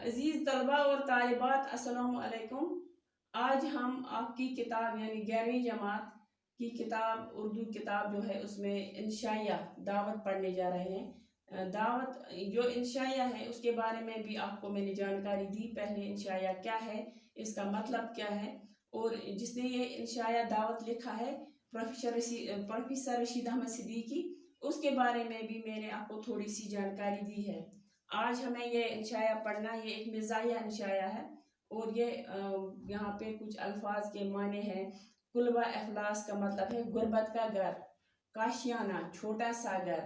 अजीज़ तलबा और तालिबात, अस्सलामु अलैकुम। आज हम आपकी किताब यानी 11वीं जमात की किताब, उर्दू किताब जो है उसमें इंशाया दावत पढ़ने जा रहे हैं। दावत जो इंशाया है उसके बारे में भी आपको मैंने जानकारी दी पहले। इंशाया क्या है, इसका मतलब क्या है, और जिसने ये इंशाया दावत लिखा है प्रोफेसर रशीद अहमद सिद्दीकी, उसके बारे में भी मैंने आपको थोड़ी सी जानकारी दी है। आज हमें ये इंशाया पढ़ना, ये एक मिजाहिया इंशाया है और ये यहाँ पे कुछ अल्फाज के माने हैं। कुलबा अफलास का मतलब है गुर्बत का घर, काशियाना छोटा सा घर,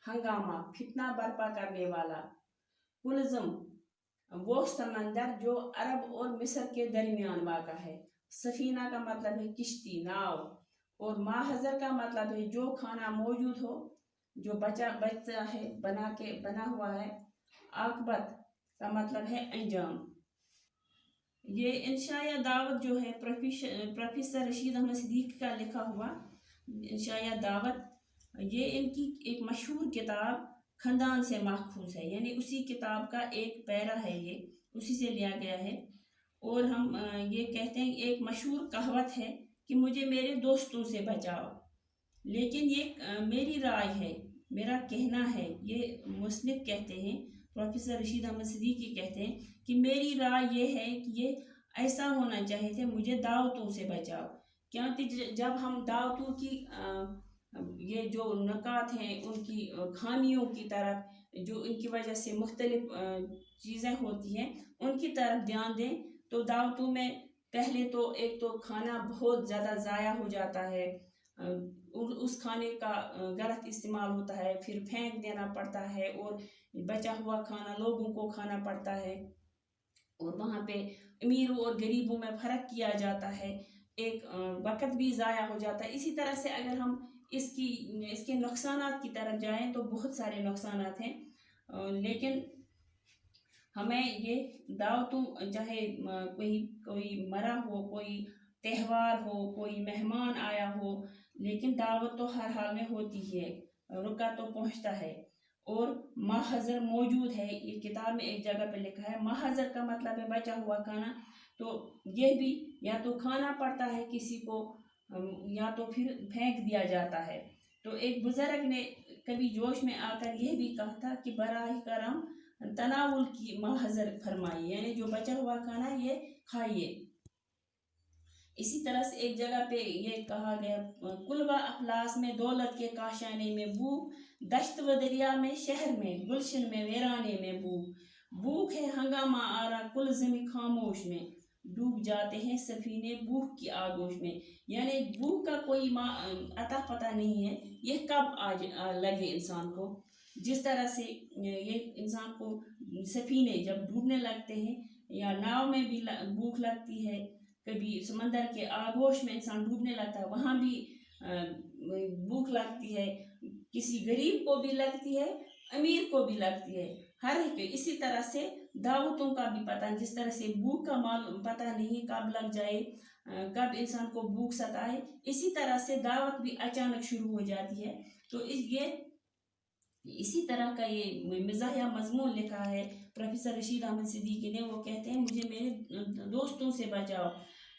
हंगामा फितना बर्पा करने वाला, कुलज़म वो समंदर जो अरब और मिस्र के दरमियान वाक़ा है, सफीना का मतलब है किश्ती नाव, और माहज़र का मतलब है जो खाना मौजूद हो, जो बचा है, बना हुआ है, आकबत का मतलब है अंजाम। ये इंशाया दावत जो है प्रोफेसर रशीद अहमद सिद्दीकी का लिखा हुआ इंशाया दावत, ये इनकी एक मशहूर किताब खंदान से माखूज है, यानी उसी किताब का एक पैरा है, ये उसी से लिया गया है। और हम ये कहते हैं, एक मशहूर कहावत है कि मुझे मेरे दोस्तों से बचाओ, लेकिन ये मेरी राय है, मेरा कहना है। ये मुस्निफ कहते हैं, प्रोफेसर रशीद अहमद सिद्दीकी कहते हैं कि मेरी राय ये है कि ये ऐसा होना चाहिए थे, मुझे दावतों से बचाओ। क्योंकि जब हम दावतों की ये जो नकात हैं, उनकी खामियों की तरफ, जो इनकी वजह से मुख्तलिफ चीज़ें होती हैं, उनकी तरफ ध्यान दें, तो दावतों में पहले तो एक तो खाना बहुत ज़्यादा ज़ाया हो जाता है, उस खाने का गलत इस्तेमाल होता है, फिर फेंक देना पड़ता है और बचा हुआ खाना लोगों को खाना पड़ता है, और वहाँ पे अमीरों और गरीबों में फ़र्क किया जाता है, एक वक़्त भी ज़ाया हो जाता है। इसी तरह से अगर हम इसके नुकसानात की तरफ जाएं तो बहुत सारे नुकसानात हैं, लेकिन हमें ये दावतों, चाहे कोई मरा हो, कोई त्यौहार हो, कोई मेहमान आया हो, लेकिन दावत तो हर हाल में होती ही है, रुका तो पहुंचता है। और माहज़र मौजूद है, ये किताब में एक जगह पे लिखा है, माहज़र का मतलब है बचा हुआ खाना। तो ये भी या तो खाना पड़ता है किसी को, या तो फिर फेंक दिया जाता है। तो एक बुजुर्ग ने कभी जोश में आकर यह भी कहा था कि बराह करम तनावुल की माहज़र फरमाइए, यानी जो बचा हुआ खाना ये खाइए। इसी तरह से एक जगह पे ये कहा गया, कुलबा अफलास में दौलत के काशाने में भूख, दश्त व दरिया में शहर में, गुलशन में वीराने में भूख है हंगामा आरा कुल ज़मी खामोश में, डूब जाते हैं सफीने भूख की आगोश में। यानी भूख का कोई अता पता नहीं है, यह कब आज लगे इंसान को। जिस तरह से ये इंसान को सफीने जब डूबने लगते हैं या नाव में भी भूख लगती है, कभी समंदर के आगोश में इंसान डूबने लगता है, वहाँ भी भूख लगती है, किसी गरीब को भी लगती है, अमीर को भी लगती है, हर एक। इसी तरह से दावतों का भी पता, जिस तरह से भूख का मालूम पता नहीं कब लग जाए, कब इंसान को भूख सताए, इसी तरह से दावत भी अचानक शुरू हो जाती है। तो इसी तरह का ये मिजाहिया मजमून लिखा है प्रोफेसर रशीद अहमद सिद्दीकी ने। वो कहते हैं मुझे मेरे दोस्तों से बचाओ,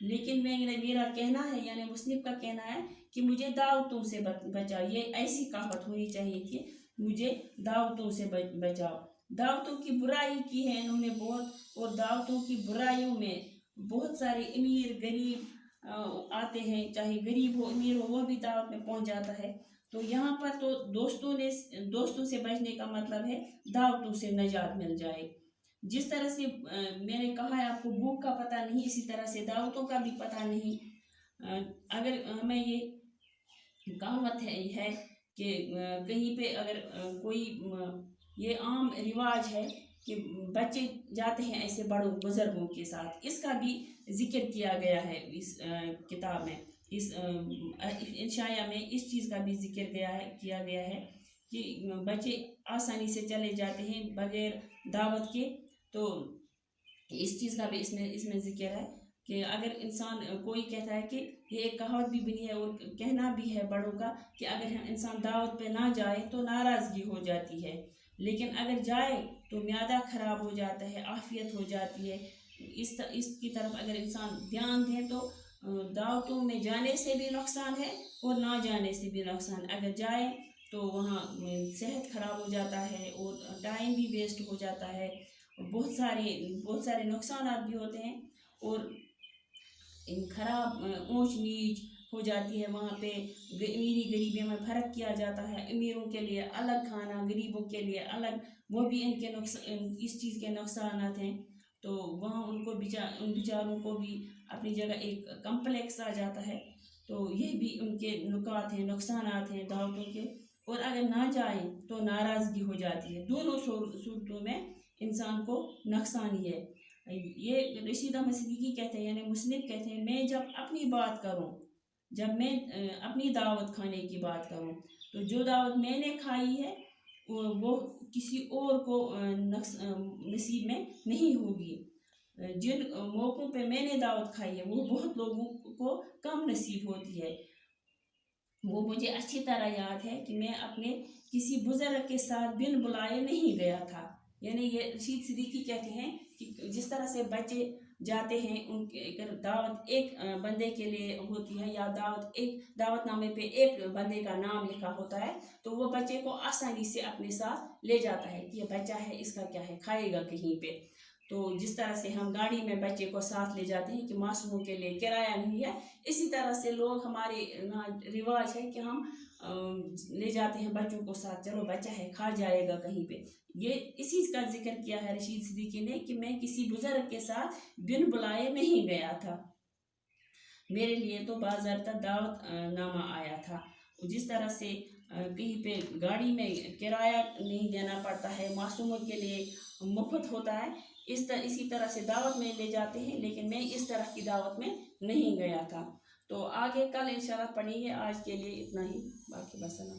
लेकिन मेरा कहना है, यानी मुस्लिम का कहना है कि मुझे दावतों से बचाओ। ये ऐसी कहावत होनी चाहिए कि मुझे दावतों से बचाओ। दावतों की बुराई की है इन्होंने बहुत, और दावतों की बुराइयों में बहुत सारे अमीर गरीब आते हैं, चाहे गरीब हो अमीर हो, वो भी दावत में पहुंच जाता है। तो यहाँ पर तो दोस्तों से बचने का मतलब है दावतों से निजात मिल जाए। जिस तरह से मैंने कहा है आपको, भूख का पता नहीं, इसी तरह से दावतों का भी पता नहीं। अगर हमें ये कहावत है कि कहीं पे अगर कोई ये आम रिवाज है कि बच्चे जाते हैं ऐसे बड़ों बुजुर्गों के साथ, इसका भी जिक्र किया गया है इस किताब में, इस इंशाया में इस चीज़ का भी जिक्र किया गया है कि बच्चे आसानी से चले जाते हैं बगैर दावत के। तो इस चीज़ का भी इसमें जिक्र है कि अगर इंसान, कोई कहता है कि ये एक कहावत भी बनी है और कहना भी है बड़ों का कि अगर इंसान दावत पे ना जाए तो नाराज़गी हो जाती है, लेकिन अगर जाए تو معدہ خراب ہو جاتا ہے، عافیت ہو جاتی ہے۔ اس کی طرف اگر انسان دھیان دیں تو دعوتوں میں جانے سے بھی نقصان ہے اور نہ جانے سے بھی نقصان۔ اگر جائیں تو وہاں صحت خراب ہو جاتا ہے اور ٹائم بھی ویسٹ ہو جاتا ہے، بہت سارے نقصانات بھی ہوتے ہیں، اور خراب اونچ نیچ ہو جاتی ہے وہاں پہ۔ امیری غریبی میں فرق کیا جاتا ہے، امیروں کے لیے الگ کھانا، غریبوں کے لیے الگ، وہ بھی اس چیز کے نقصانات ہیں۔ تو وہاں ان بیچاروں کو بھی اپنی جگہ ایک کمپلیکس آ جاتا ہے۔ تو یہ بھی ان کے نکات ہیں، نقصانات ہیں دعوتوں کے۔ اور اگر نہ جائیں تو ناراضگی ہو جاتی ہے، دونوں صورتوں میں انسان کو نقصان ہی ہے۔ یہ رشید احمد صدیقی کہتے ہیں، یعنی مسلم کہتے ہیں، میں جب اپنی بات کروں، جب میں اپنی دعوت کھانے کی بات کروں، تو جو دعوت میں نے کھائی ہے وہ کسی اور کو نصیب میں نہیں ہوگی۔ جن موقعوں پہ میں نے دعوت کھائی ہے وہ بہت لوگوں کو کم نصیب ہوتی ہے۔ وہ مجھے اچھی طرح یاد ہے کہ میں اپنے کسی بزرگ کے ساتھ بن بلائے نہیں گیا تھا۔ یعنی یہ رشید صدیقی کہتے ہیں کہ جس طرح سے بچے جاتے ہیں، ان کی دعوت ایک بندے کے لیے ہوتی ہے، یا دعوت نامے پہ ایک بندے کا نام لکھا ہوتا ہے، تو وہ بچے کو آسانی سے اپنے ساتھ لے جاتا ہے کہ یہ بچہ ہے، اس کا کیا ہے، کھائے گا کہیں پہ۔ تو جس طرح سے ہم گاڑی میں بچے کو ساتھ لے جاتے ہیں کہ معصوموں کے لیے کرایہ نہیں ہے، اسی طرح سے لوگ ہمارے رواج ہے کہ ہم لے جاتے ہیں بچوں کو ساتھ، چلو بچہ ہے کھا جائے گا کہیں پہ۔ یہ اسی کا ذکر کیا ہے رشید صدیقی نے کہ میں کسی بزرگ کے ساتھ بن بلائے نہیں گیا تھا، میرے لیے تو باضابطہ دعوت نامہ آیا تھا۔ جس طرح سے کہیں پہ گاڑی میں کرایہ نہیں دینا پڑتا ہے، معصوموں کے لیے مفت ہوتا ہے، اسی طرح سے دعوت میں لے جاتے ہیں، لیکن میں اس طرح کی دعوت میں نہیں گیا تھا۔ تو آگے کل انشاءاللہ پڑھیں گے، آج کے لیے اتنا ہی، باقی وسلام۔